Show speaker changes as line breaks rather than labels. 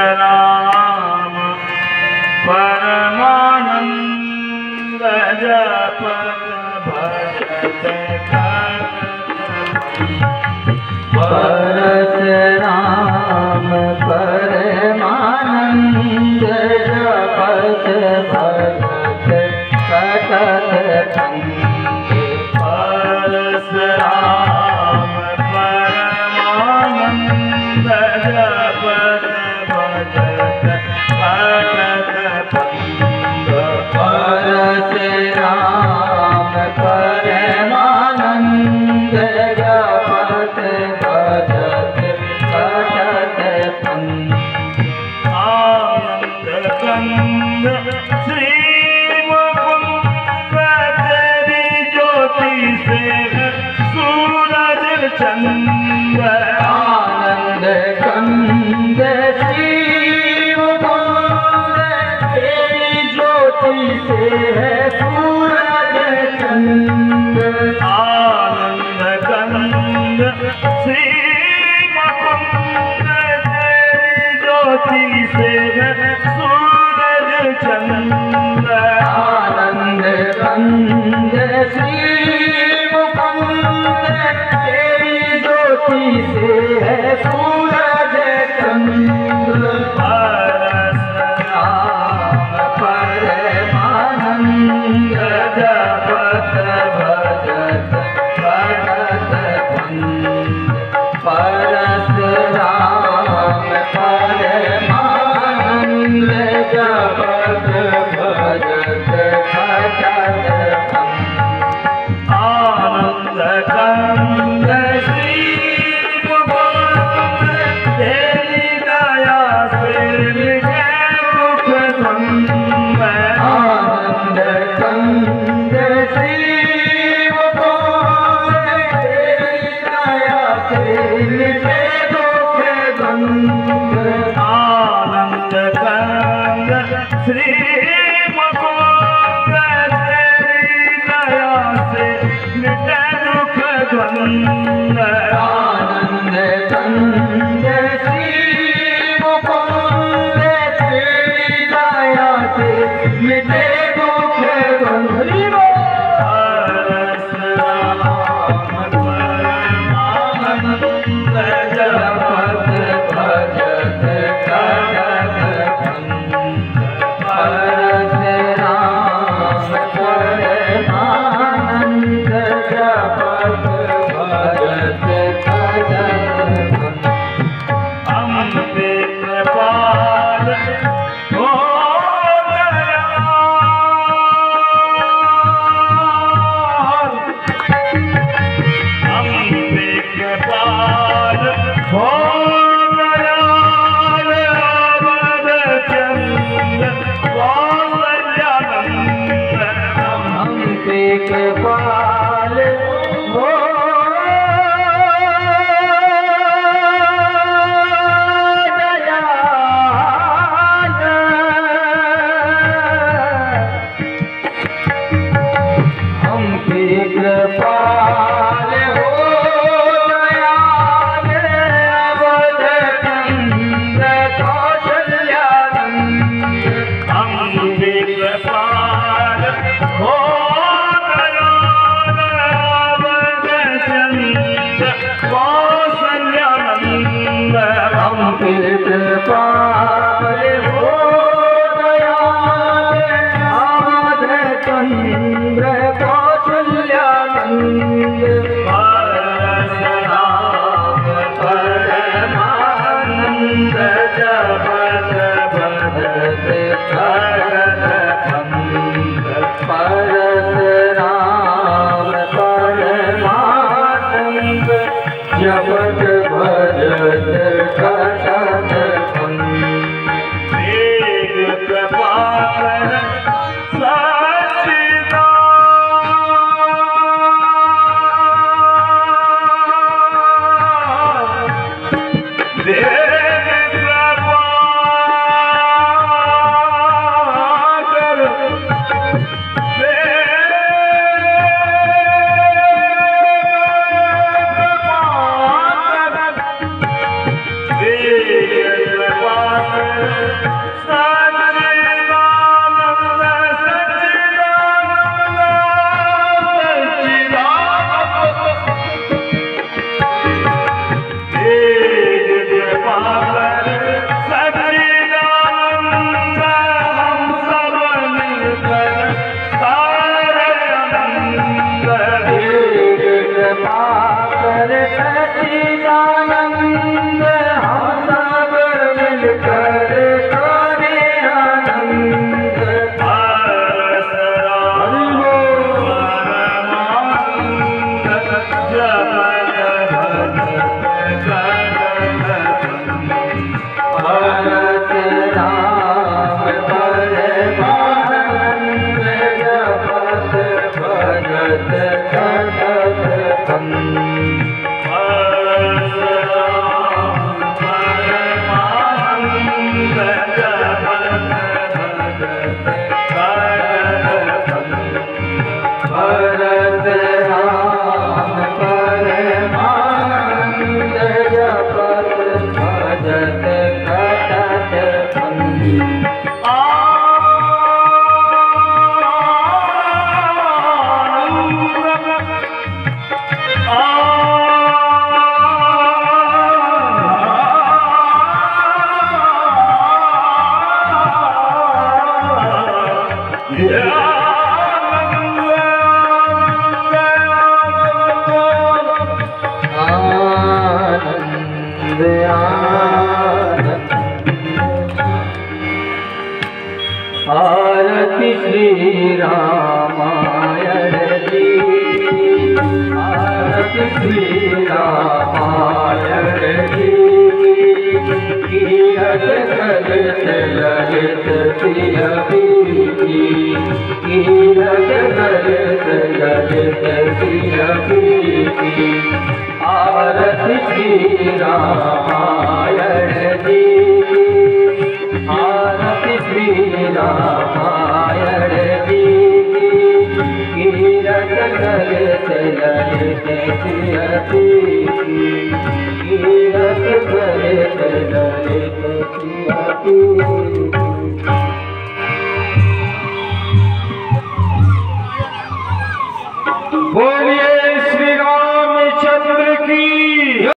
परशुराम परमानंद जपत भजत
परशुराम परमानंद जपत भजत कटक
परशुराम परमानंद जपत भजत कटक
परशुराम परमानंद जपत भजत कटक
आनंद कंद श्री मुकुंद तेरी ज्योति से सूरज चंद्र
आनंद कंद श्री मुकुंद तेरी ज्योति से है सूरज चंद्र
आनंद कंद श्री मुकुंद तेरी ज्योति से सूरज चंद्र
आनंद कंद श्री मुकुंद तेरी ज्योति से है सूरज चंद्र परशुराम परमानंद जपत भजत भजत परशुराम परमानंद जपत भजत भजत
आनंद कंद श्री मुकुंद तेरी दया से मिटे दुख द्वंद्व
आनंद कंद श्री मुकुंद तेरी दया से मिटे दुख द्वंद्व
आनंद कंद श्री मुकुंद तेरी दया से मिटे दुख द्वंद्व
आनंद कंद श्री मुकुंद तेरी दया से मिटे दुख द्वंद्व
परशुराम परमानंद जपत
भजत कटक परशुराम परमानंद जपत भजत कटक
अम्बे कृपाल हो दयाल अम्बे कृपाल हो दयाल अवध चंद कौसल्यानंद
अम्बे कृपाल हो कृपाल हो दयाल अवध चंद कौशल्यानंद
अम्बे कृपाल हो दयाल अवध चंद कौसल्यानंद
अम्बे कृपाल हो दयाल अवध चंद्र कौशल्यानंद
परशुराम परमानंद जपत भजत
परशुराम परमानंद जपत भजत कटक
वेद कृपाकर सच्चिदानंद वेद कृपाकर वेद
कृपा कर सच्चिदानंद हम सब मिलकर करे आनंद। भरत राम परमानंद जपत भजत कटत भरत राम परमानंद जपत भजत कटत आनंद आनंद। आरती श्री रामायण जी, आरती श्री रामायण जी। कीरत ललित ललित प्रिय प्रीति, कीरत ललित ललित प्रिय प्रीति। आरती श्री रामायण जी, आरती श्री रामायण जी। कीरत ललित ललित प्रिय प्रीति, कीरत ललित ललित प्रिय प्रीति।